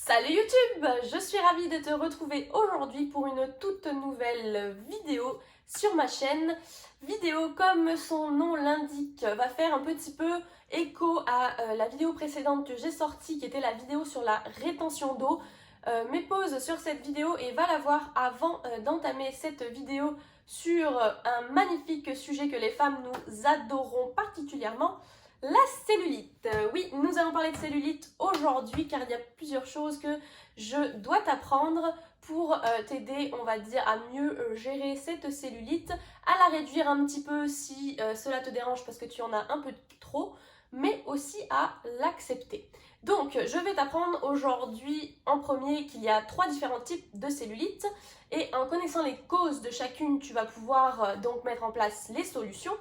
Salut YouTube! Je suis ravie de te retrouver aujourd'hui pour une toute nouvelle vidéo sur ma chaîne. Vidéo, comme son nom l'indique, va faire un petit peu écho à la vidéo précédente que j'ai sortie, qui était la vidéo sur la rétention d'eau. Mets pause sur cette vidéo et va la voir avant d'entamer cette vidéo sur un magnifique sujet que les femmes nous adorons particulièrement. La cellulite. Oui, nous allons parler de cellulite aujourd'hui car il y a plusieurs choses que je dois t'apprendre pour t'aider, on va dire, à mieux gérer cette cellulite, à la réduire un petit peu si cela te dérange parce que tu en as un peu trop, mais aussi à l'accepter. Donc, je vais t'apprendre aujourd'hui en premier qu'il y a 3 différents types de cellulite et en connaissant les causes de chacune, tu vas pouvoir donc mettre en place les solutions.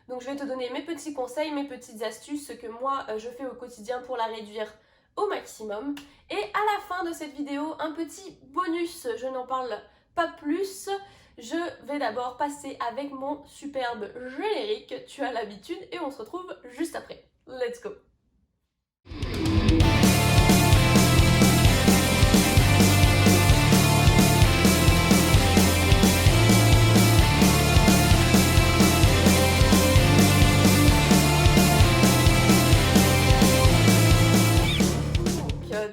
Donc je vais te donner mes petits conseils, mes petites astuces, ce que moi je fais au quotidien pour la réduire au maximum. Et à la fin de cette vidéo, un petit bonus, je n'en parle pas plus. Je vais d'abord passer avec mon superbe générique, tu as l'habitude, et on se retrouve juste après. Let's go!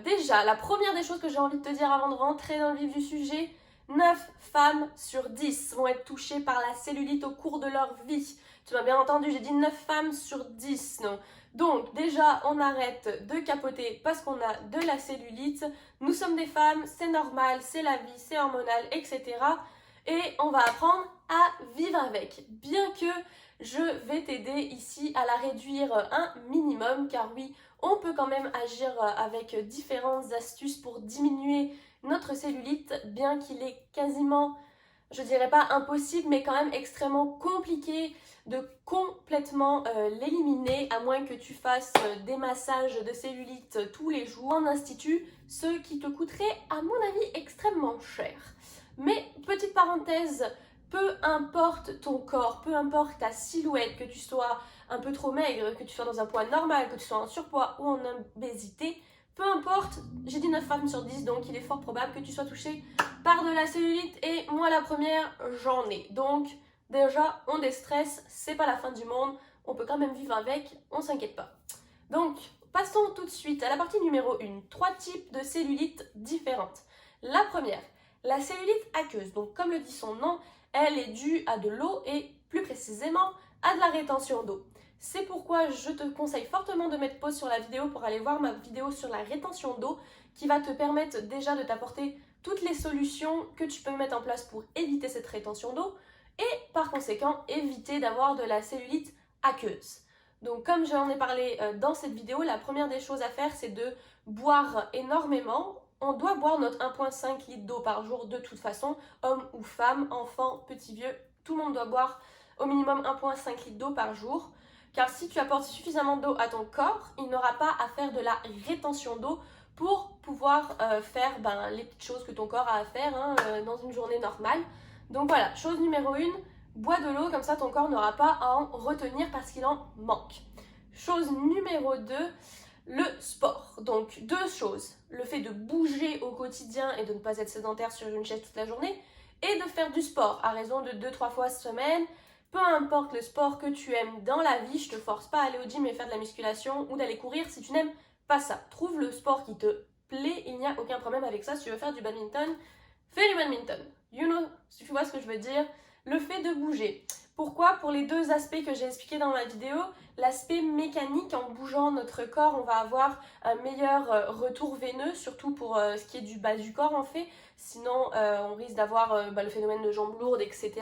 Déjà, la première des choses que j'ai envie de te dire avant de rentrer dans le vif du sujet, 9 femmes sur 10 vont être touchées par la cellulite au cours de leur vie. Tu m'as bien entendu, j'ai dit 9 femmes sur 10, non. Donc déjà, on arrête de capoter parce qu'on a de la cellulite. Nous sommes des femmes, c'est normal, c'est la vie, c'est hormonal, etc. Et on va apprendre à vivre avec. Bien que je vais t'aider ici à la réduire un minimum, car oui, on peut quand même agir avec différentes astuces pour diminuer notre cellulite, bien qu'il est quasiment, je dirais pas impossible, mais quand même extrêmement compliqué de complètement l'éliminer, à moins que tu fasses des massages de cellulite tous les jours en institut, ce qui te coûterait, à mon avis, extrêmement cher. Mais petite parenthèse, peu importe ton corps, peu importe ta silhouette, que tu sois un peu trop maigre, que tu sois dans un poids normal, que tu sois en surpoids ou en obésité, peu importe, j'ai dit 9 femmes sur 10, donc il est fort probable que tu sois touchée par de la cellulite et moi la première, j'en ai. Donc déjà, on déstresse, c'est pas la fin du monde, on peut quand même vivre avec, on s'inquiète pas. Donc, passons tout de suite à la partie numéro 1, 3 types de cellulite différentes. La première, la cellulite aqueuse, donc comme le dit son nom, elle est due à de l'eau et plus précisément à de la rétention d'eau. C'est pourquoi je te conseille fortement de mettre pause sur la vidéo pour aller voir ma vidéo sur la rétention d'eau qui va te permettre déjà de t'apporter toutes les solutions que tu peux mettre en place pour éviter cette rétention d'eau et par conséquent éviter d'avoir de la cellulite aqueuse. Donc comme j'en ai parlé dans cette vidéo, la première des choses à faire c'est de boire énormément. On doit boire notre 1,5 litre d'eau par jour de toute façon, homme ou femme, enfant, petit, vieux, tout le monde doit boire au minimum 1,5 litre d'eau par jour. Car si tu apportes suffisamment d'eau à ton corps, il n'aura pas à faire de la rétention d'eau pour pouvoir faire les petites choses que ton corps a à faire dans une journée normale. Donc voilà, chose numéro 1, bois de l'eau, comme ça ton corps n'aura pas à en retenir parce qu'il en manque. Chose numéro 2, le sport. Donc 2 choses, le fait de bouger au quotidien et de ne pas être sédentaire sur une chaise toute la journée et de faire du sport à raison de 2-3 fois semaine. Peu importe le sport que tu aimes dans la vie, je te force pas à aller au gym et faire de la musculation ou d'aller courir si tu n'aimes pas ça. Trouve le sport qui te plaît, il n'y a aucun problème avec ça. Si tu veux faire du badminton, fais du badminton. You know, si tu vois ce que je veux dire, le fait de bouger. Pourquoi? Pour les 2 aspects que j'ai expliqués dans ma vidéo, l'aspect mécanique, en bougeant notre corps, on va avoir un meilleur retour veineux, surtout pour ce qui est du bas du corps en fait, sinon on risque d'avoir le phénomène de jambes lourdes, etc.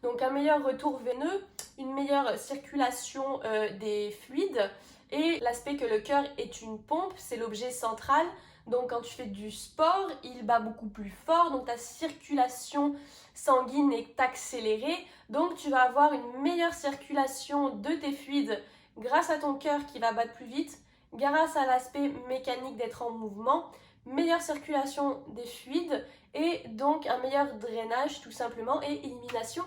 Donc un meilleur retour veineux, une meilleure circulation des fluides et l'aspect que le cœur est une pompe, c'est l'objet central. Donc quand tu fais du sport, il bat beaucoup plus fort, donc ta circulation sanguine est accélérée. Donc tu vas avoir une meilleure circulation de tes fluides grâce à ton cœur qui va battre plus vite, grâce à l'aspect mécanique d'être en mouvement, meilleure circulation des fluides et donc un meilleur drainage tout simplement et élimination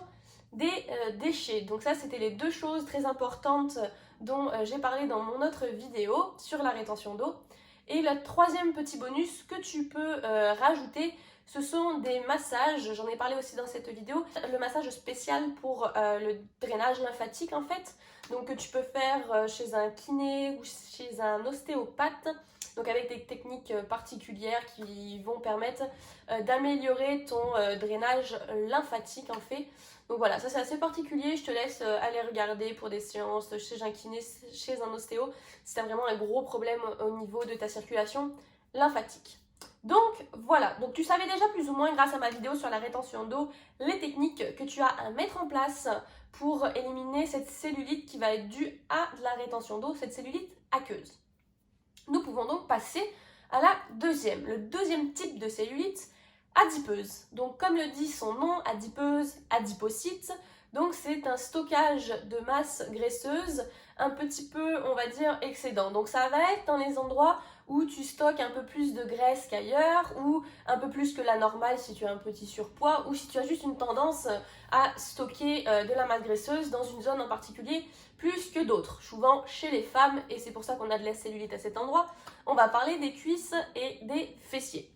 des déchets. Donc ça c'était les 2 choses très importantes dont j'ai parlé dans mon autre vidéo sur la rétention d'eau. Et le troisième petit bonus que tu peux rajouter, ce sont des massages, j'en ai parlé aussi dans cette vidéo, le massage spécial pour le drainage lymphatique en fait, donc que tu peux faire chez un kiné ou chez un ostéopathe, donc avec des techniques particulières qui vont permettre d'améliorer ton drainage lymphatique en fait. Donc voilà, ça c'est assez particulier, je te laisse aller regarder pour des séances chez un kiné, chez un ostéo, si tu as vraiment un gros problème au niveau de ta circulation lymphatique. Donc voilà, donc tu savais déjà plus ou moins grâce à ma vidéo sur la rétention d'eau les techniques que tu as à mettre en place pour éliminer cette cellulite qui va être due à de la rétention d'eau, cette cellulite aqueuse. Nous pouvons donc passer à le deuxième type de cellulite adipeuse. Donc comme le dit son nom, adipeuse, adipocyte, donc c'est un stockage de masse graisseuse un petit peu, on va dire, excédent. Donc ça va être dans les endroits où tu stockes un peu plus de graisse qu'ailleurs, ou un peu plus que la normale si tu as un petit surpoids, ou si tu as juste une tendance à stocker de la masse graisseuse dans une zone en particulier plus que d'autres, souvent chez les femmes, et c'est pour ça qu'on a de la cellulite à cet endroit. On va parler des cuisses et des fessiers.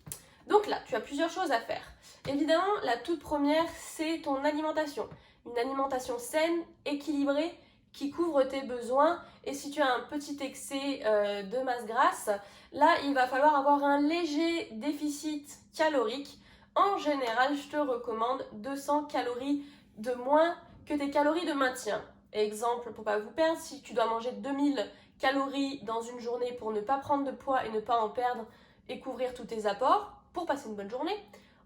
Donc là, tu as plusieurs choses à faire. Évidemment, la toute première, c'est ton alimentation. Une alimentation saine, équilibrée, qui couvre tes besoins. Et si tu as un petit excès de masse grasse, là, il va falloir avoir un léger déficit calorique. En général, je te recommande 200 calories de moins que tes calories de maintien. Exemple, pour ne pas vous perdre, si tu dois manger 2000 calories dans une journée pour ne pas prendre de poids et ne pas en perdre et couvrir tous tes apports, pour passer une bonne journée,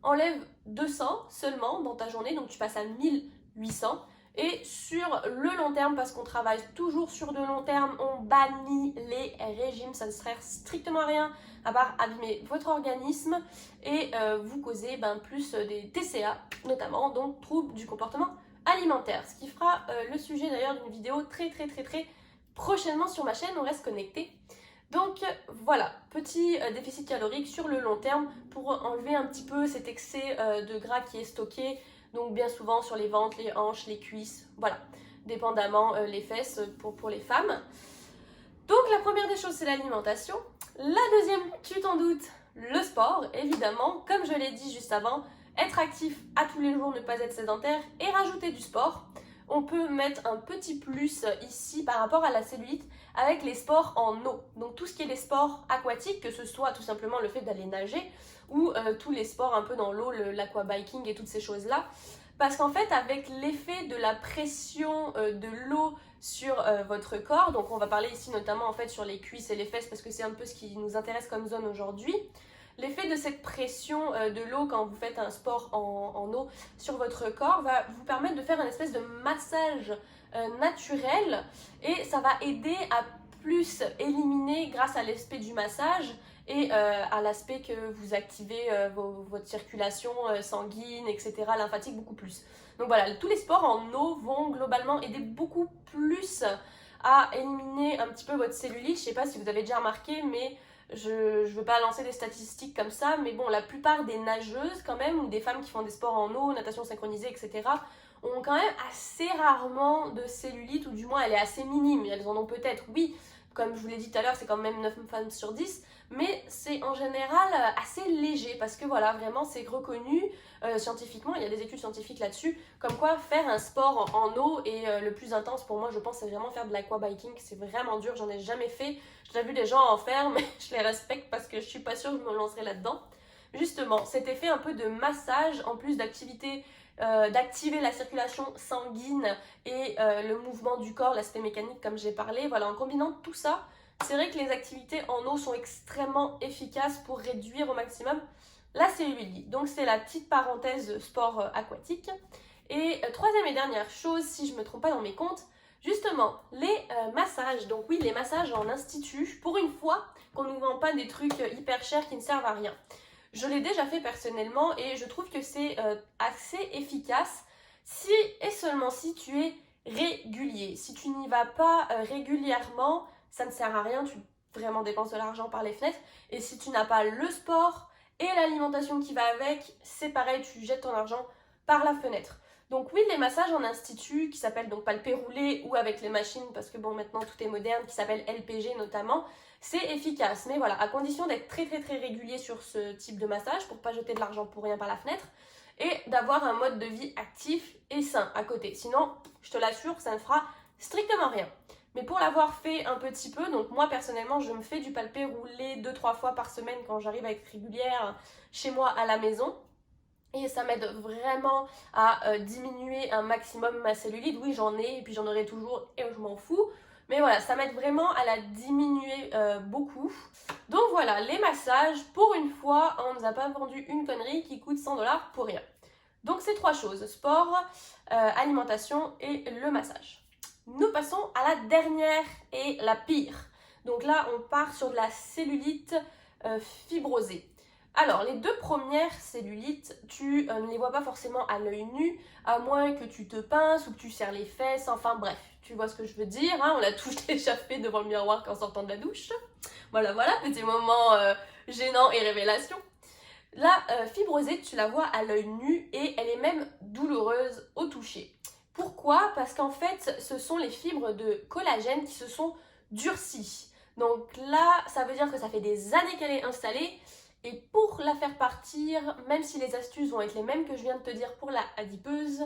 enlève 200 seulement dans ta journée, donc tu passes à 1800. Et sur le long terme, parce qu'on travaille toujours sur de long terme, on bannit les régimes, ça ne sert strictement à rien à part abîmer votre organisme et vous causer plus des TCA notamment, donc troubles du comportement alimentaire. Ce qui fera le sujet d'ailleurs d'une vidéo très prochainement sur ma chaîne, on reste connecté. Donc voilà, petit déficit calorique sur le long terme pour enlever un petit peu cet excès de gras qui est stocké, donc bien souvent sur les ventres, les hanches, les cuisses, voilà, dépendamment les fesses pour les femmes. Donc la première des choses, c'est l'alimentation. La deuxième, tu t'en doutes, le sport, évidemment, comme je l'ai dit juste avant, être actif à tous les jours, ne pas être sédentaire et rajouter du sport. On peut mettre un petit plus ici par rapport à la cellulite avec les sports en eau. Donc tout ce qui est les sports aquatiques, que ce soit tout simplement le fait d'aller nager ou tous les sports un peu dans l'eau, l'aquabiking et toutes ces choses-là. Parce qu'en fait, avec l'effet de la pression de l'eau sur votre corps, donc on va parler ici notamment en fait sur les cuisses et les fesses parce que c'est un peu ce qui nous intéresse comme zone aujourd'hui. L'effet de cette pression de l'eau quand vous faites un sport en eau sur votre corps va vous permettre de faire une espèce de massage naturel et ça va aider à plus éliminer grâce à l'aspect du massage et à l'aspect que vous activez votre circulation sanguine, etc., lymphatique beaucoup plus. Donc voilà, tous les sports en eau vont globalement aider beaucoup plus à éliminer un petit peu votre cellulite. Je ne sais pas si vous avez déjà remarqué, mais je ne veux pas lancer des statistiques comme ça, mais bon, la plupart des nageuses quand même, ou des femmes qui font des sports en eau, natation synchronisée, etc., ont quand même assez rarement de cellulite, ou du moins elle est assez minime. Elles en ont peut-être, oui, comme je vous l'ai dit tout à l'heure, c'est quand même 9 femmes sur 10, mais c'est en général assez léger, parce que voilà, vraiment c'est reconnu scientifiquement, il y a des études scientifiques là-dessus, comme quoi faire un sport en eau, et le plus intense pour moi je pense c'est vraiment faire de l'aquabiking, c'est vraiment dur, j'en ai jamais fait, j'ai déjà vu des gens en faire, mais je les respecte parce que je suis pas sûre que je me lancerai là-dedans. Justement, cet effet un peu de massage, en plus d'activer la circulation sanguine et le mouvement du corps, l'aspect mécanique comme j'ai parlé, voilà, en combinant tout ça, c'est vrai que les activités en eau sont extrêmement efficaces pour réduire au maximum la cellulite. Donc c'est la petite parenthèse sport aquatique. Et troisième et dernière chose, si je ne me trompe pas dans mes comptes, justement, les massages. Donc oui, les massages en institut, pour une fois qu'on ne nous vend pas des trucs hyper chers qui ne servent à rien. Je l'ai déjà fait personnellement et je trouve que c'est assez efficace si et seulement si tu es régulier. Si tu n'y vas pas régulièrement, ça ne sert à rien, tu vraiment dépenses de l'argent par les fenêtres. Et si tu n'as pas le sport et l'alimentation qui va avec, c'est pareil, tu jettes ton argent par la fenêtre. Donc oui, les massages en institut qui s'appellent donc palpé roulé ou avec les machines, parce que bon maintenant tout est moderne, qui s'appelle LPG notamment, c'est efficace. Mais voilà, à condition d'être très très très régulier sur ce type de massage pour pas jeter de l'argent pour rien par la fenêtre et d'avoir un mode de vie actif et sain à côté. Sinon, je te l'assure, ça ne fera strictement rien. Mais pour l'avoir fait un petit peu, donc moi personnellement je me fais du palpé roulé 2-3 fois par semaine quand j'arrive à être régulière chez moi à la maison. Et ça m'aide vraiment à diminuer un maximum ma cellulite. Oui, j'en ai et puis j'en aurai toujours et je m'en fous. Mais voilà, ça m'aide vraiment à la diminuer beaucoup. Donc voilà, les massages, pour une fois, on ne nous a pas vendu une connerie qui coûte 100 $ pour rien. Donc c'est 3 choses, sport, alimentation et le massage. Nous passons à la dernière et la pire. Donc là, on part sur de la cellulite fibrosée. Alors, les 2 premières cellulites, tu ne les vois pas forcément à l'œil nu, à moins que tu te pinces ou que tu serres les fesses, enfin bref, tu vois ce que je veux dire, hein, on l'a tous déjà fait devant le miroir en sortant de la douche. Voilà, petit moment gênant et révélation. La fibrosée, tu la vois à l'œil nu et elle est même douloureuse au toucher. Pourquoi? Parce qu'en fait, ce sont les fibres de collagène qui se sont durcies. Donc là, ça veut dire que ça fait des années qu'elle est installée. Et pour la faire partir, même si les astuces vont être les mêmes que je viens de te dire pour la adipeuse,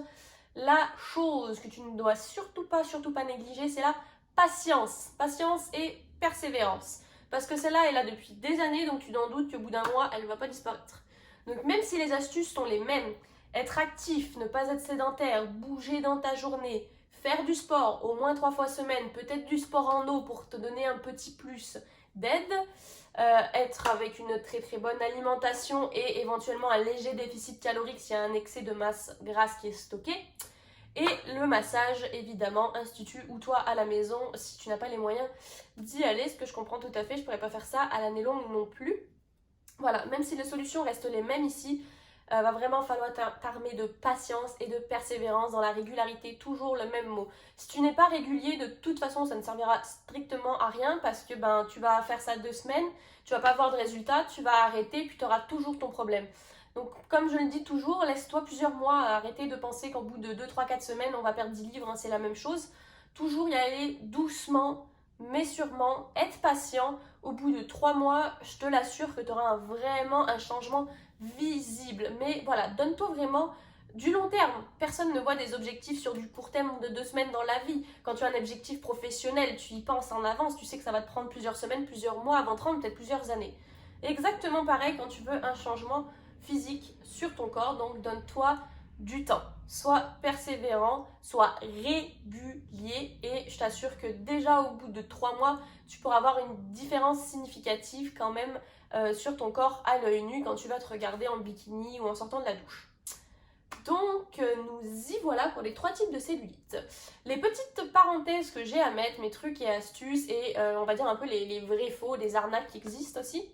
la chose que tu ne dois surtout pas négliger, c'est la patience. Patience et persévérance. Parce que celle-là est là depuis des années, donc tu n'en doutes qu'au bout d'un mois, elle ne va pas disparaître. Donc même si les astuces sont les mêmes, être actif, ne pas être sédentaire, bouger dans ta journée, faire du sport au moins 3 fois semaine, peut-être du sport en eau pour te donner un petit plus d'aide, être avec une très très bonne alimentation et éventuellement un léger déficit calorique s'il y a un excès de masse grasse qui est stocké. Et le massage, évidemment, institut ou toi à la maison, si tu n'as pas les moyens d'y aller, ce que je comprends tout à fait, je ne pourrais pas faire ça à l'année longue non plus. Voilà, même si les solutions restent les mêmes ici, va vraiment falloir t'armer de patience et de persévérance dans la régularité, toujours le même mot. Si tu n'es pas régulier, de toute façon, ça ne servira strictement à rien parce que tu vas faire ça 2 semaines, tu vas pas avoir de résultat, tu vas arrêter, puis tu auras toujours ton problème. Donc, comme je le dis toujours, laisse-toi plusieurs mois à arrêter de penser qu'au bout de 2, 3, 4 semaines, on va perdre 10 livres, hein, c'est la même chose. Toujours y aller doucement, mais sûrement, être patient. Au bout de 3 mois, je te l'assure que tu auras vraiment un changement visible. Mais voilà, donne-toi vraiment du long terme. Personne ne voit des objectifs sur du court terme de 2 semaines dans la vie. Quand tu as un objectif professionnel, tu y penses en avance, tu sais que ça va te prendre plusieurs semaines, plusieurs mois avant de prendre peut-être plusieurs années. Exactement pareil quand tu veux un changement physique sur ton corps, donc donne-toi du temps. Sois persévérant, sois régulier et je t'assure que déjà au bout de 3 mois, tu pourras avoir une différence significative quand même sur ton corps à l'œil nu quand tu vas te regarder en bikini ou en sortant de la douche. Donc nous y voilà pour les 3 types de cellulite. Les petites parenthèses que j'ai à mettre, mes trucs et astuces et on va dire un peu les vrais faux, les arnaques qui existent aussi.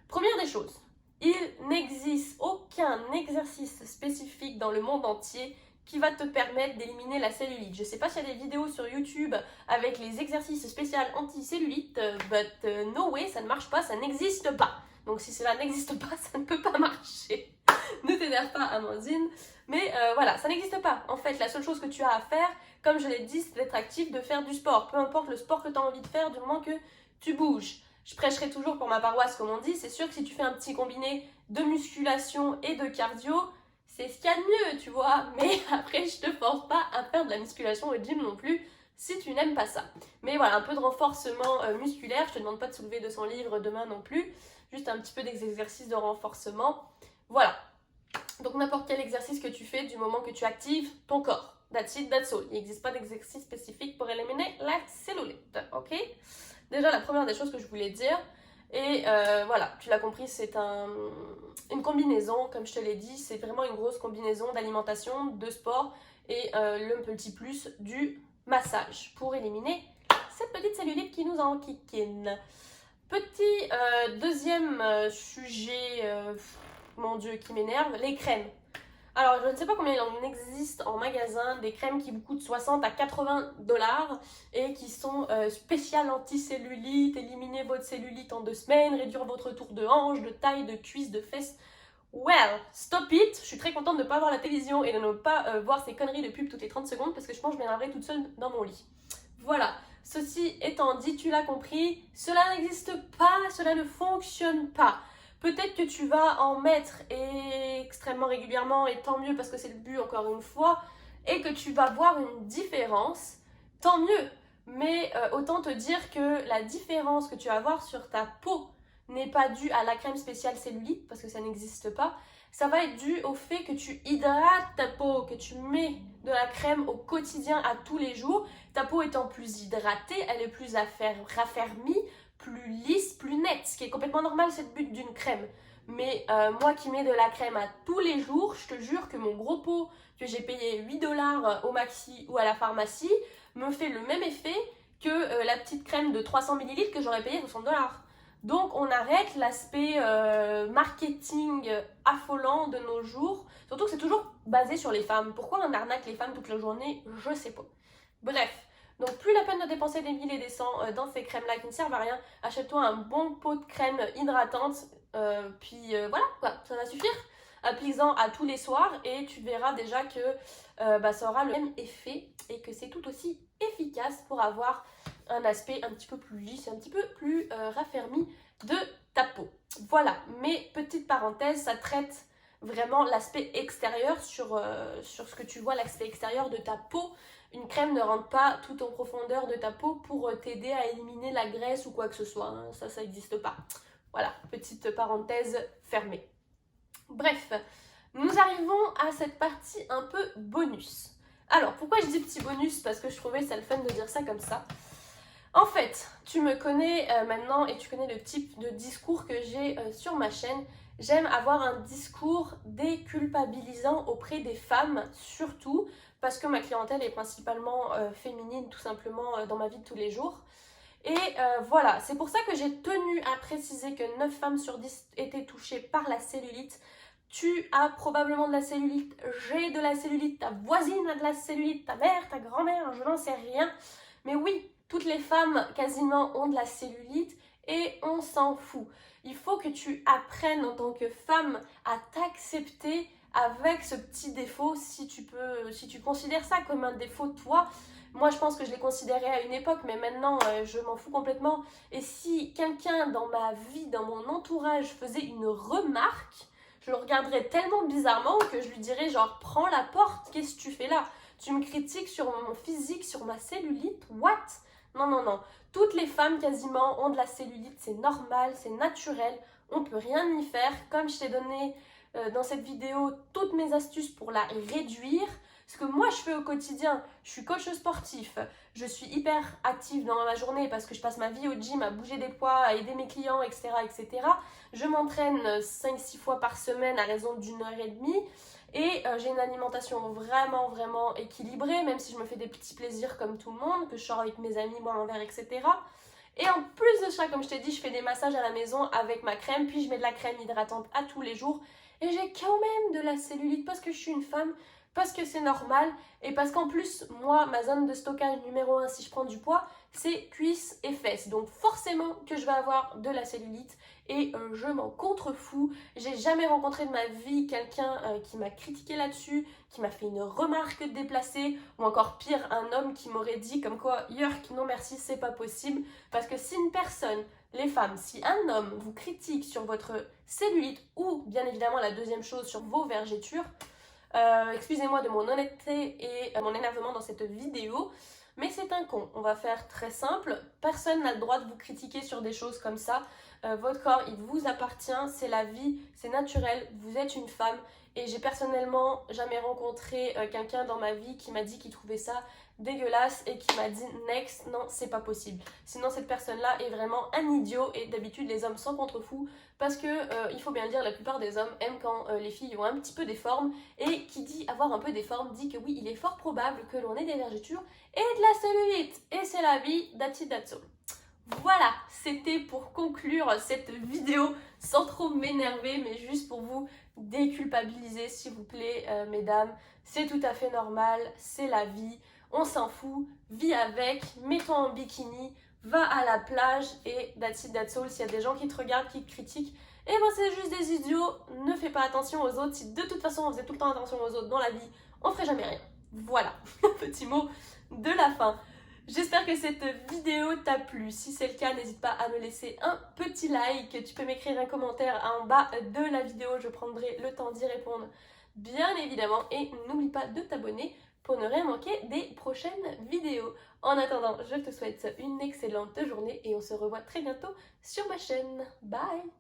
Première des choses, il n'existe aucun exercice spécifique dans le monde entier qui va te permettre d'éliminer la cellulite. Je ne sais pas s'il y a des vidéos sur YouTube avec les exercices spéciaux anti-cellulite, but no way, ça ne marche pas, ça n'existe pas. Donc si cela n'existe pas, ça ne peut pas marcher. Ne t'énerve pas, Amandine. Mais voilà, ça n'existe pas. En fait, la seule chose que tu as à faire, comme je l'ai dit, c'est d'être actif, de faire du sport. Peu importe le sport que tu as envie de faire, du moment que tu bouges. Je prêcherai toujours pour ma paroisse, comme on dit. C'est sûr que si tu fais un petit combiné de musculation et de cardio, c'est ce qu'il y a de mieux, tu vois. Mais après, je te force pas à faire de la musculation au gym non plus, si tu n'aimes pas ça. Mais voilà, un peu de renforcement musculaire. Je te demande pas de soulever 200 livres demain non plus. Juste un petit peu d'exercice de renforcement. Voilà. Donc n'importe quel exercice que tu fais du moment que tu actives ton corps. That's it, that's all. Il n'existe pas d'exercice spécifique pour éliminer la cellulite, ok? Déjà, la première des choses que je voulais dire, et voilà, tu l'as compris, c'est une combinaison, comme je te l'ai dit, c'est vraiment une grosse combinaison d'alimentation, de sport et le petit plus du massage pour éliminer cette petite cellulite qui nous enquiquine. Petit deuxième sujet, mon Dieu, qui m'énerve, les crèmes. Alors, je ne sais pas combien il en existe en magasin, des crèmes qui vous coûtent 60 à 80 $ et qui sont spéciales anti-cellulite, éliminer votre cellulite en 2 semaines, réduire votre tour de hanche, de taille, de cuisse, de fesses, Well, stop it. Je suis très contente de ne pas voir la télévision et de ne pas voir ces conneries de pub toutes les 30 secondes parce que je pense que je m'énerverai toute seule dans mon lit. Voilà, ceci étant dit, tu l'as compris, cela n'existe pas, cela ne fonctionne pas. Peut-être que tu vas en mettre extrêmement régulièrement et tant mieux parce que c'est le but encore une fois et que tu vas voir une différence, tant mieux. Mais autant te dire que la différence que tu vas voir sur ta peau n'est pas due à la crème spéciale cellulite parce que ça n'existe pas. Ça va être dû au fait que tu hydrates ta peau, que tu mets de la crème au quotidien à tous les jours. Ta peau étant plus hydratée, elle est plus raffermie, plus lisse, plus nette, ce qui est complètement normal, c'est le but d'une crème. Mais moi qui mets de la crème à tous les jours, je te jure que mon gros pot que j'ai payé 8 $ au Maxi ou à la pharmacie me fait le même effet que la petite crème de 300 ml que j'aurais payé 60 $. Donc on arrête l'aspect marketing affolant de nos jours, surtout que c'est toujours basé sur les femmes. Pourquoi on arnaque les femmes toute la journée? Je sais pas. Bref, donc plus la peine de dépenser des milliers et des cents dans ces crèmes-là qui ne servent à rien. Achète-toi un bon pot de crème hydratante, puis voilà, quoi, ça va suffire. Applique-en à tous les soirs et tu verras déjà que ça aura le même effet et que c'est tout aussi efficace pour avoir un aspect un petit peu plus lisse, un petit peu plus raffermi de ta peau. Voilà, mais petite parenthèse, ça traite vraiment l'aspect extérieur sur ce que tu vois, l'aspect extérieur de ta peau. Une crème ne rentre pas tout en profondeur de ta peau pour t'aider à éliminer la graisse ou quoi que ce soit, hein. Ça n'existe pas. Voilà, petite parenthèse fermée. Bref, nous arrivons à cette partie un peu bonus. Alors, pourquoi je dis petit bonus? Parce que je trouvais ça le fun de dire ça comme ça. En fait, tu me connais maintenant et tu connais le type de discours que j'ai sur ma chaîne. J'aime avoir un discours déculpabilisant auprès des femmes, surtout parce que ma clientèle est principalement féminine, tout simplement dans ma vie de tous les jours. Et voilà, c'est pour ça que j'ai tenu à préciser que 9 femmes sur 10 étaient touchées par la cellulite. Tu as probablement de la cellulite, j'ai de la cellulite, ta voisine a de la cellulite, ta mère, ta grand-mère, je n'en sais rien. Mais oui, toutes les femmes quasiment ont de la cellulite et on s'en fout. Il faut que tu apprennes en tant que femme à t'accepter avec ce petit défaut si tu considères ça comme un défaut de toi. Moi, je pense que je l'ai considéré à une époque, mais maintenant, je m'en fous complètement. Et si quelqu'un dans ma vie, dans mon entourage, faisait une remarque, je le regarderais tellement bizarrement que je lui dirais genre, prends la porte, qu'est-ce que tu fais là? Tu me critiques sur mon physique, sur ma cellulite? What? Non, non, non. Toutes les femmes quasiment ont de la cellulite, c'est normal, c'est naturel, on peut rien y faire. Comme je t'ai donné dans cette vidéo toutes mes astuces pour la réduire, ce que moi je fais au quotidien, je suis coach sportif, je suis hyper active dans ma journée parce que je passe ma vie au gym à bouger des poids, à aider mes clients, etc. etc. Je m'entraîne 5-6 fois par semaine à raison d'1 heure et demie. Et j'ai une alimentation vraiment, vraiment équilibrée, même si je me fais des petits plaisirs comme tout le monde, que je sors avec mes amis, boire un verre, etc. Et en plus de ça, comme je t'ai dit, je fais des massages à la maison avec ma crème, puis je mets de la crème hydratante à tous les jours. Et j'ai quand même de la cellulite parce que je suis une femme, parce que c'est normal, et parce qu'en plus, moi, ma zone de stockage numéro 1, si je prends du poids, c'est cuisses et fesses. Donc forcément que je vais avoir de la cellulite. Et je m'en contrefous. J'ai jamais rencontré de ma vie quelqu'un qui m'a critiqué là-dessus, qui m'a fait une remarque déplacée, ou encore pire, un homme qui m'aurait dit comme quoi « Yurk, non merci, c'est pas possible ». Parce que si une personne, les femmes, si un homme vous critique sur votre cellulite, ou bien évidemment la deuxième chose, sur vos vergetures, excusez-moi de mon honnêteté et mon énervement dans cette vidéo, mais c'est un con. On va faire très simple. Personne n'a le droit de vous critiquer sur des choses comme ça. Votre corps, il vous appartient, c'est la vie, c'est naturel, vous êtes une femme. Et j'ai personnellement jamais rencontré quelqu'un dans ma vie qui m'a dit qu'il trouvait ça dégueulasse et qui m'a dit next, non, c'est pas possible. Sinon, cette personne-là est vraiment un idiot et d'habitude, les hommes s'en contrefoutent parce que, il faut bien le dire, la plupart des hommes aiment quand les filles ont un petit peu des formes et qui dit avoir un peu des formes dit que oui, il est fort probable que l'on ait des vergetures et de la cellulite. Et c'est la vie, that's it, that's all. Voilà, c'était pour conclure cette vidéo sans trop m'énerver, mais juste pour vous déculpabiliser, s'il vous plaît, mesdames. C'est tout à fait normal, c'est la vie, on s'en fout, vis avec, mets-toi en bikini, va à la plage et that's it, that's all. S'il y a des gens qui te regardent, qui te critiquent, et ben c'est juste des idiots, ne fais pas attention aux autres. Si de toute façon on faisait tout le temps attention aux autres dans la vie, on ferait jamais rien. Voilà, petit mot de la fin. J'espère que cette vidéo t'a plu. Si c'est le cas, n'hésite pas à me laisser un petit like. Tu peux m'écrire un commentaire en bas de la vidéo. Je prendrai le temps d'y répondre, bien évidemment. Et n'oublie pas de t'abonner pour ne rien manquer des prochaines vidéos. En attendant, je te souhaite une excellente journée et on se revoit très bientôt sur ma chaîne. Bye!